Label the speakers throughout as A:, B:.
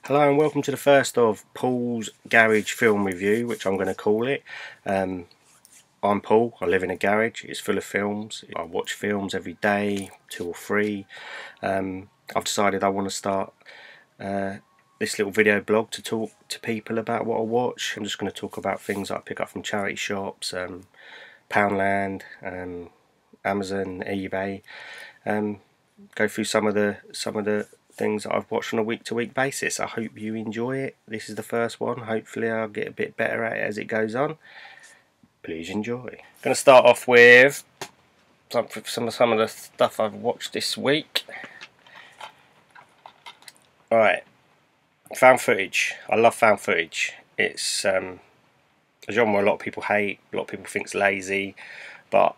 A: Hello and welcome to the first of Paul's Garage Film Review, which I'm going to call it. I'm Paul, I live in a garage, it's full of films. I watch films every day, 2 or 3. I've decided I want to start this little video blog to talk to people about what I watch. I'm just going to talk about things that I pick up from charity shops, Poundland, Amazon, eBay. Go through some of the things that I've watched on a week-to-week basis. I hope you enjoy it. This is the first one. Hopefully I'll get a bit better at it as it goes on. Please enjoy. I'm going to start off with some of the stuff I've watched this week. Alright, found footage. I love found footage. It's a genre a lot of people hate, a lot of people think it's lazy, but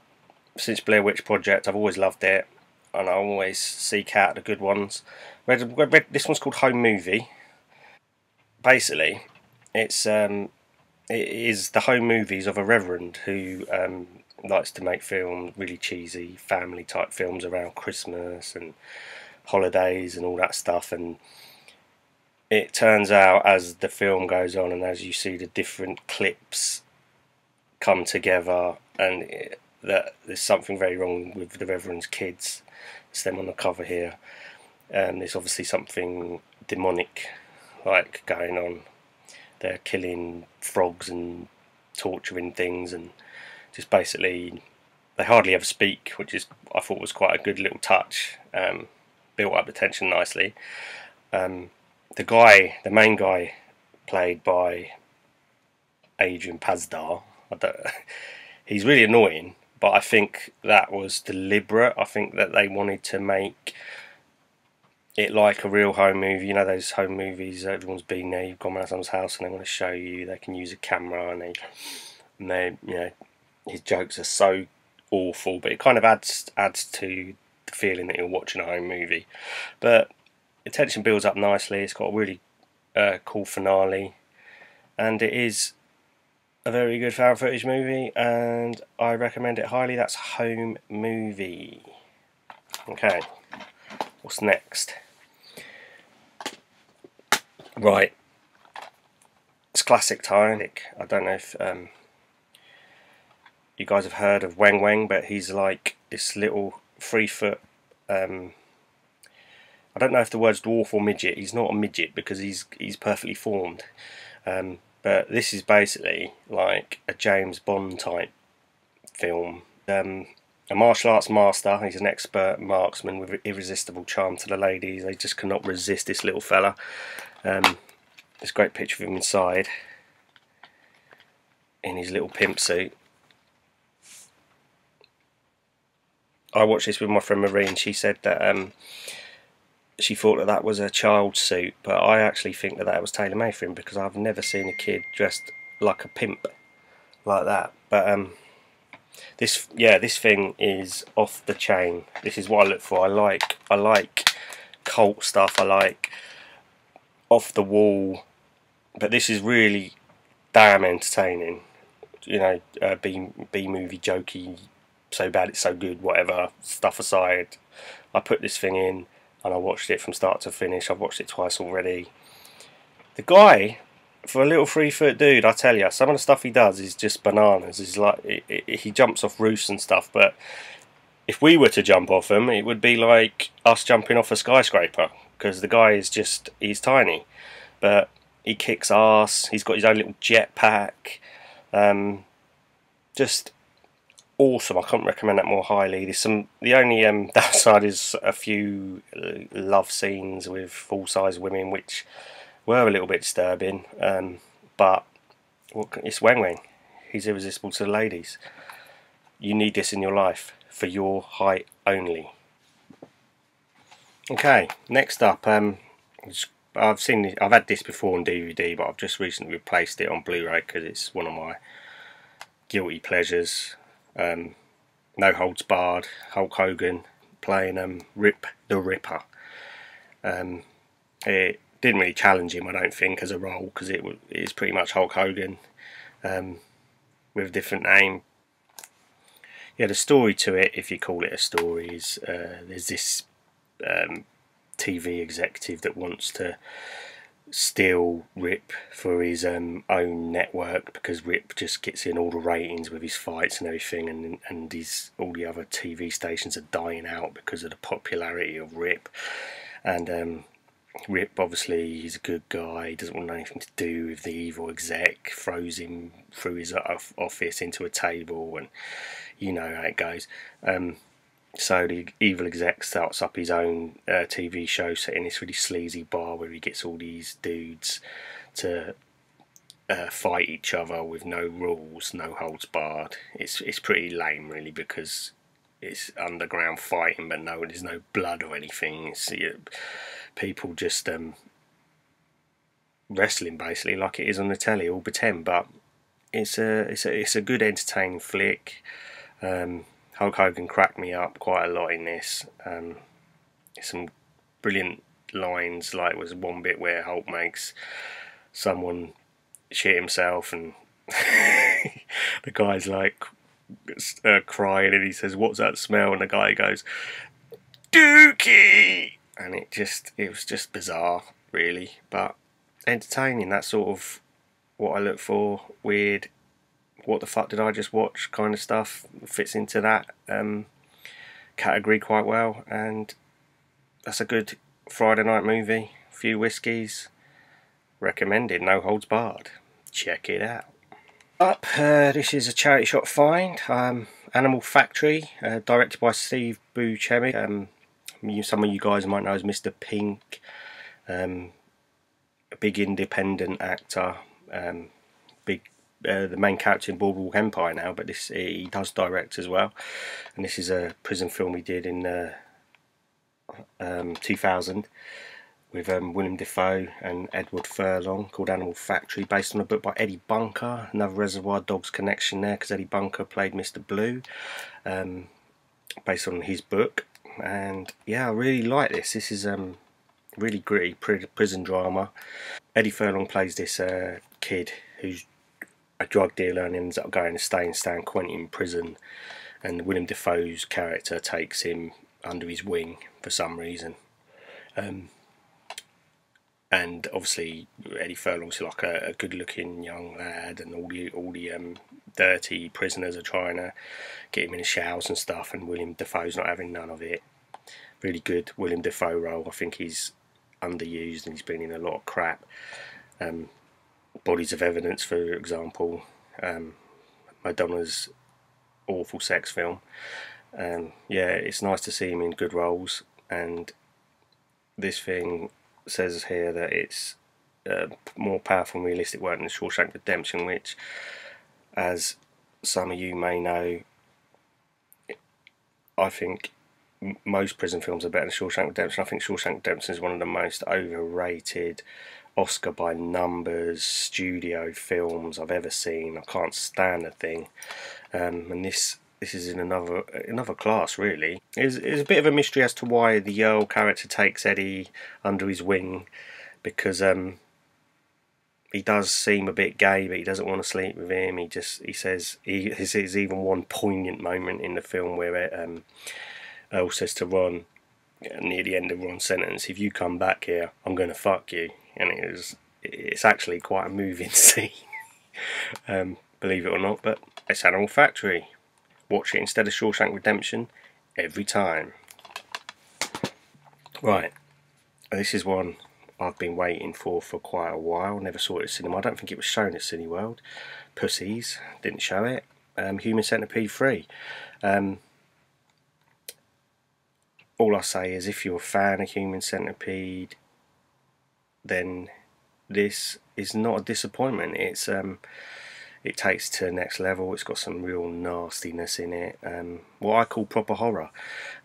A: since Blair Witch Project I've always loved it, and I always seek out the good ones. This one's called Home Movie. Basically, it is the home movies of a reverend who likes to make films, really cheesy family type films around Christmas and holidays and all that stuff. And it turns out, as the film goes on and as you see the different clips come together, and that there's something very wrong with the reverend's kids. It's them on the cover here. There's obviously something demonic like going on. They're killing frogs and torturing things, and just basically they hardly ever speak, which is, I thought, was quite a good little touch. Built up the tension nicely. The main guy, played by Adrian Pasdar, he's really annoying, but I think that was deliberate. I think that they wanted to make it like a real home movie. You know those home movies, everyone's been there, you've gone around someone's house and they want to show you, they can use a camera, and they you know, his jokes are so awful, but it kind of adds to the feeling that you're watching a home movie. But the tension builds up nicely, it's got a really cool finale, and it is a very good found footage movie, and I recommend it highly. That's Home Movie. Okay, what's next? Right, it's classic time. I don't know if you guys have heard of Weng Weng, but he's like this little 3-foot, I don't know if the word's dwarf or midget. He's not a midget because he's perfectly formed, but this is basically like a James Bond type film. A martial arts master, he's an expert marksman with irresistible charm to the ladies. They just cannot resist this little fella. This great picture of him inside in his little pimp suit. I watched this with my friend Marie, and she said that she thought that was a child's suit, but I actually think that was tailor-made for him, because I've never seen a kid dressed like a pimp like that. But this thing is off the chain. This is what I look for. I like cult stuff. I like off the wall, but this is really damn entertaining. You know, B movie jokey, so bad it's so good, whatever stuff aside, I put this thing in and I watched it from start to finish. I've watched it twice already. The guy, for a little 3-foot dude, I tell you, some of the stuff he does is just bananas. It's like he jumps off roofs and stuff, but if we were to jump off him, it would be like us jumping off a skyscraper, because the guy is he's tiny, but he kicks ass. He's got his own little jetpack. Just awesome. I can't recommend that more highly. The only downside is a few love scenes with full-size women, which were a little bit disturbing, but it's Weng Weng. He's irresistible to the ladies. You need this in your life for your height only. Okay, next up, I've had this before on DVD, but I've just recently replaced it on Blu-ray because it's one of my guilty pleasures. No Holds Barred, Hulk Hogan playing Rip the Ripper. It didn't really challenge him, I don't think, as a role, because it is pretty much Hulk Hogan with a different name. Yeah, the story to it, if you call it a story, is there's this TV executive that wants to steal Rip for his own network, because Rip just gets in all the ratings with his fights and everything, and all the other TV stations are dying out because of the popularity of Rip. And Rip, obviously, he's a good guy, he doesn't want anything to do with the evil exec, throws him through his office into a table, and you know how it goes. So the evil exec starts up his own TV show set in this really sleazy bar where he gets all these dudes to fight each other with no rules, no holds barred. It's pretty lame, really, because it's underground fighting, but there's no blood or anything. It's people just wrestling basically like it is on the telly, all pretend. But it's a good entertaining flick. Hulk Hogan cracked me up quite a lot in this. Some brilliant lines, like was one bit where Hulk makes someone shit himself, and the guy's like crying, and he says, "What's that smell?" And the guy goes, "Dookie," and it was just bizarre, really, but entertaining. That sort of what I look for. Weird, what the fuck did I just watch kind of stuff fits into that category quite well, and that's a good Friday night movie. A few whiskies, recommended, no holds barred. Check it out. This is a charity shop find. Animal Factory, directed by Steve Buscemi. Some of you guys might know as Mr. Pink, a big independent actor, the main character in Boardwalk Empire now, but he does direct as well. And this is a prison film he did in 2000 with Willem Dafoe and Edward Furlong, called Animal Factory, based on a book by Eddie Bunker. Another Reservoir Dogs connection there, because Eddie Bunker played Mr. Blue, based on his book. And yeah, I really like this. This is really gritty prison drama. Eddie Furlong plays this kid who's a drug dealer and ends up going to stay in San Quentin prison, and Willem Dafoe's character takes him under his wing for some reason. And obviously Eddie Furlong's like a good-looking young lad, and all the dirty prisoners are trying to get him in the showers and stuff, and Willem Dafoe's not having none of it. Really good Willem Dafoe role. I think he's underused and he's been in a lot of crap. Bodies of Evidence, for example, Madonna's awful sex film. Yeah, it's nice to see him in good roles, and this thing says here that it's more powerful and realistic work than Shawshank Redemption, which, as some of you may know, I think most prison films are better than Shawshank Redemption. I think Shawshank Redemption is one of the most overrated, Oscar by numbers studio films I've ever seen. I can't stand the thing, and this is in another class, really. It's a bit of a mystery as to why the Earl character takes Eddie under his wing, because he does seem a bit gay, but he doesn't want to sleep with him. He says there's even one poignant moment in the film where Earl says to Ron, near the end of Ron's sentence, "If you come back here, I'm going to fuck you." And it's actually quite a moving scene, believe it or not. But it's Animal Factory. Watch it instead of Shawshank Redemption every time. Right, this is one I've been waiting for quite a while. Never saw it at cinema. I don't think it was shown at Cineworld. Pussies, didn't show it. Human Centipede 3. All I say is, if you're a fan of Human Centipede, then this is not a disappointment. It takes it to the next level. It's got some real nastiness in it. What I call proper horror.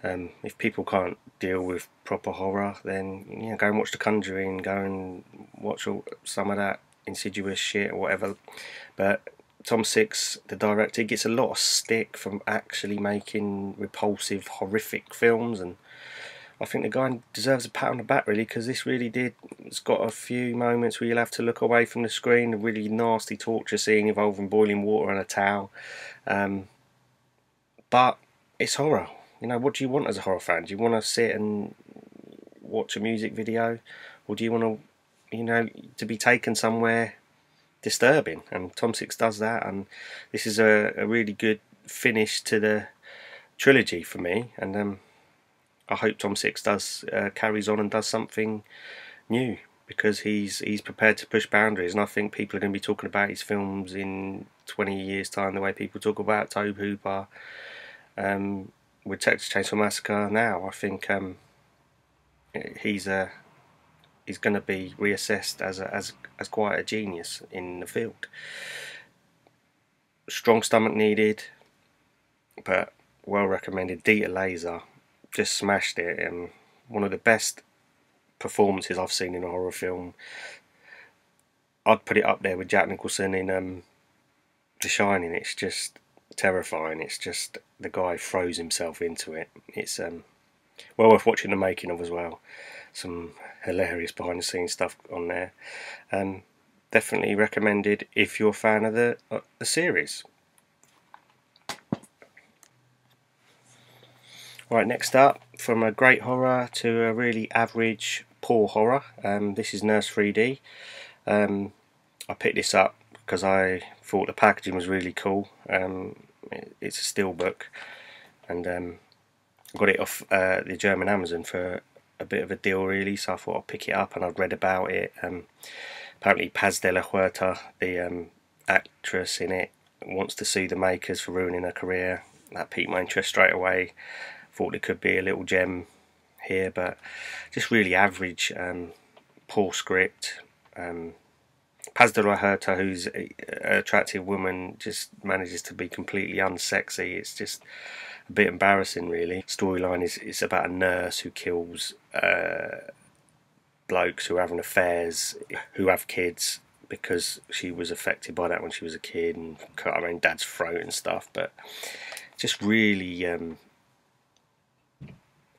A: If people can't deal with proper horror, then go and watch The Conjuring. Go and watch some of that Insidious shit or whatever. But Tom Six, the director, gets a lot of stick from actually making repulsive, horrific films, and I think the guy deserves a pat on the back, really, because this really it's got a few moments where you'll have to look away from the screen, a really nasty torture scene involving boiling water and a towel. But it's horror. What do you want as a horror fan? Do you want to sit and watch a music video, or do you want to you know, to be taken somewhere disturbing, and Tom Six does that, and this is a really good finish to the trilogy for me, and I hope Tom Six does carries on and does something new, because he's prepared to push boundaries, and I think people are going to be talking about his films in 20 years time the way people talk about Tobe Hooper with Texas Chainsaw Massacre now. I think he's going to be reassessed as quite a genius in the field. Strong stomach needed, but well recommended. Dieter Laser just smashed it, and one of the best performances I've seen in a horror film. I'd put it up there with Jack Nicholson in The Shining. It's just terrifying. It's just, the guy throws himself into it. It's well worth watching the making of as well. Some hilarious behind the scenes stuff on there. Definitely recommended if you're a fan of the series. Right, next up, from a great horror to a really average poor horror. This is Nurse 3D. I picked this up because I thought the packaging was really cool. It's a steelbook, and I got it off the German Amazon for a bit of a deal really, so I thought I'd pick it up, and I'd read about it. Apparently Paz de la Huerta, the actress in it, wants to sue the makers for ruining her career. That piqued my interest straight away. Thought there could be a little gem here, but just really average, poor script. Paz de la Huerta, who's an attractive woman, just manages to be completely unsexy. It's just a bit embarrassing really. Storyline is about a nurse who kills blokes who are having affairs, who have kids, because she was affected by that when she was a kid and cut her own dad's throat and stuff. But just really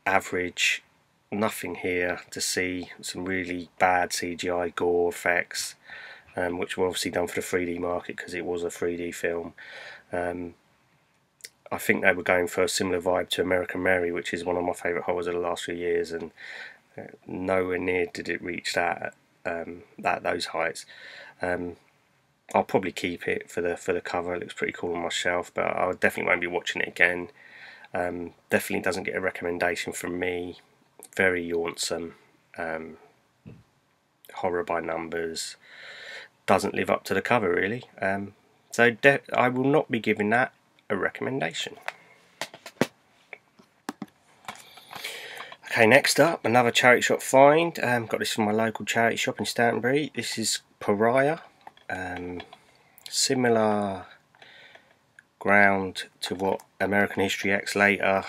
A: average. Nothing here to see. Some really bad CGI gore effects, which were obviously done for the 3D market because it was a 3D film. I think they were going for a similar vibe to American Mary, which is one of my favourite horrors of the last few years, and nowhere near did it reach those heights. I'll probably keep it for the cover. It looks pretty cool on my shelf, but I definitely won't be watching it again. Definitely doesn't get a recommendation from me. Very yawnsome, horror by numbers, doesn't live up to the cover really. So I will not be giving that a recommendation. Okay, next up, another charity shop find. Got this from my local charity shop in Stantonbury. This is Pariah. Similar ground to what American History X later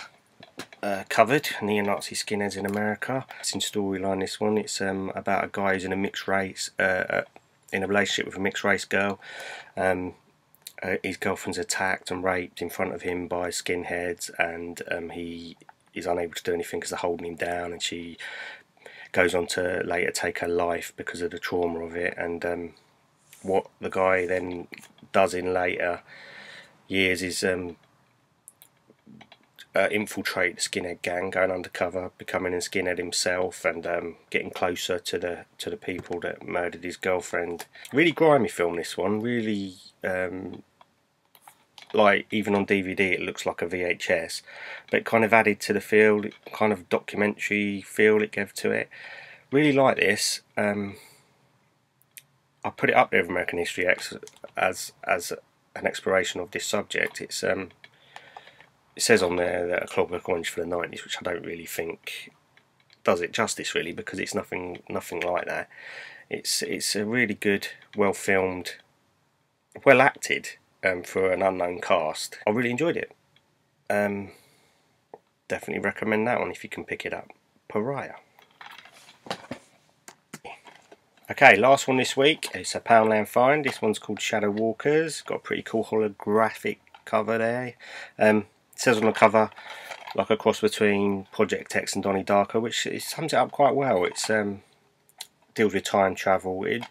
A: covered, neo-Nazi skinheads in America. It's in storyline, this one. It's about a guy who's in a mixed race, in a relationship with a mixed race girl. His girlfriend's attacked and raped in front of him by skinheads, and he is unable to do anything because they're holding him down, and she goes on to later take her life because of the trauma of it. And what the guy then does in later years is infiltrate the skinhead gang, going undercover, becoming a skinhead himself, and getting closer to the people that murdered his girlfriend. Really grimy film, this one. Really, like, even on DVD it looks like a VHS, but it kind of added to the feel, kind of documentary feel it gave to it. Really like this. I put it up there with American History X as an exploration of this subject. It's it says on there that A Clockwork Orange for the 90s, which I don't really think does it justice really, because it's nothing like that. It's a really good, well filmed, well acted for an unknown cast. I really enjoyed it. Definitely recommend that one if you can pick it up. Pariah. Okay, last one this week. It's a Poundland find. This one's called Shadow Walkers. Got a pretty cool holographic cover there. It says on the cover, like a cross between Project X and Donnie Darko, which it sums it up quite well. It's deals with time travel. It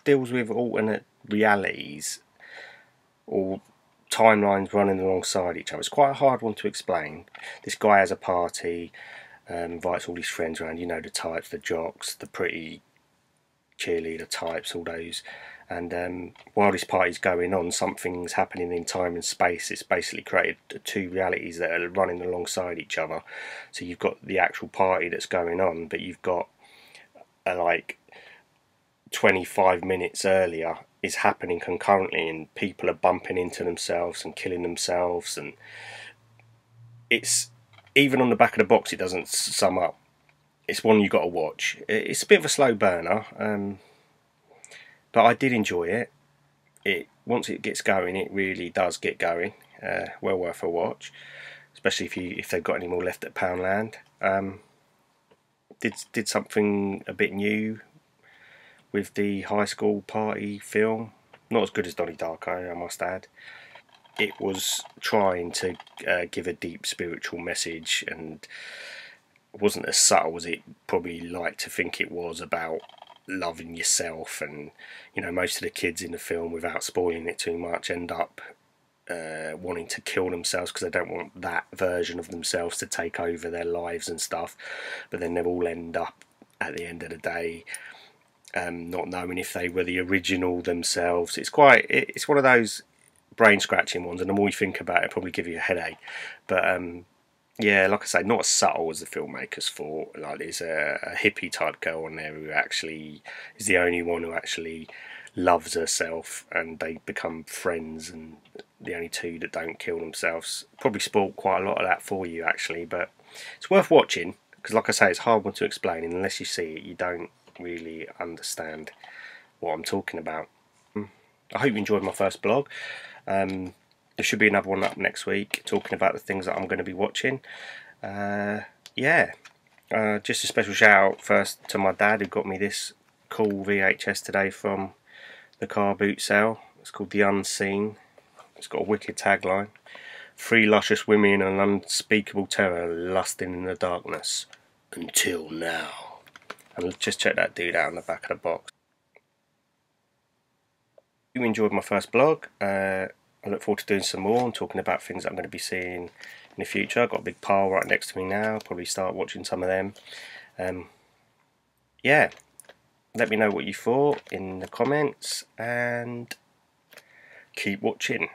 A: deals with alternate realities or timelines running alongside each other. It's quite a hard one to explain. This guy has a party, invites all his friends around. You know the types, the jocks, the pretty cheerleader types, all those. And while this party's going on, something's happening in time and space. It's basically created two realities that are running alongside each other. So you've got the actual party that's going on, but you've got like 25 minutes earlier is happening concurrently, and people are bumping into themselves and killing themselves, and it's, even on the back of the box it doesn't sum up. It's one you got to watch. It's a bit of a slow burner, but I did enjoy it. Once it gets going, it really does get going. Well worth a watch, especially if they've got any more left at Poundland. Did something a bit new with the high school party film. Not as good as Donnie Darko, I must add. It was trying to give a deep spiritual message, and wasn't as subtle as it probably like to think it was, about loving yourself. And you know, most of the kids in the film, without spoiling it too much, end up wanting to kill themselves because they don't want that version of themselves to take over their lives and stuff. But then they all end up at the end of the day not knowing if they were the original themselves. It's one of those brain scratching ones, and the more you think about it, probably give you a headache. But yeah, like I say, not as subtle as the filmmakers thought. Like, there's a hippie type girl on there who actually is the only one who actually loves herself, and they become friends, and the only two that don't kill themselves. Probably spoiled quite a lot of that for you actually, but it's worth watching, because like I say, it's a hard one to explain, and unless you see it you don't really understand what I'm talking about. I hope you enjoyed my first blog. There should be another one up next week talking about the things that I'm going to be watching. Yeah, just a special shout out first to my dad, who got me this cool VHS today from the car boot sale. It's called The Unseen. It's got a wicked tagline: 3 luscious women and an unspeakable terror lusting in the darkness until now. And just check that dude out on the back of the box. If you enjoyed my first blog, I look forward to doing some more and talking about things that I'm going to be seeing in the future. I've got a big pile right next to me now. I'll probably start watching some of them. Yeah, let me know what you thought in the comments, and keep watching.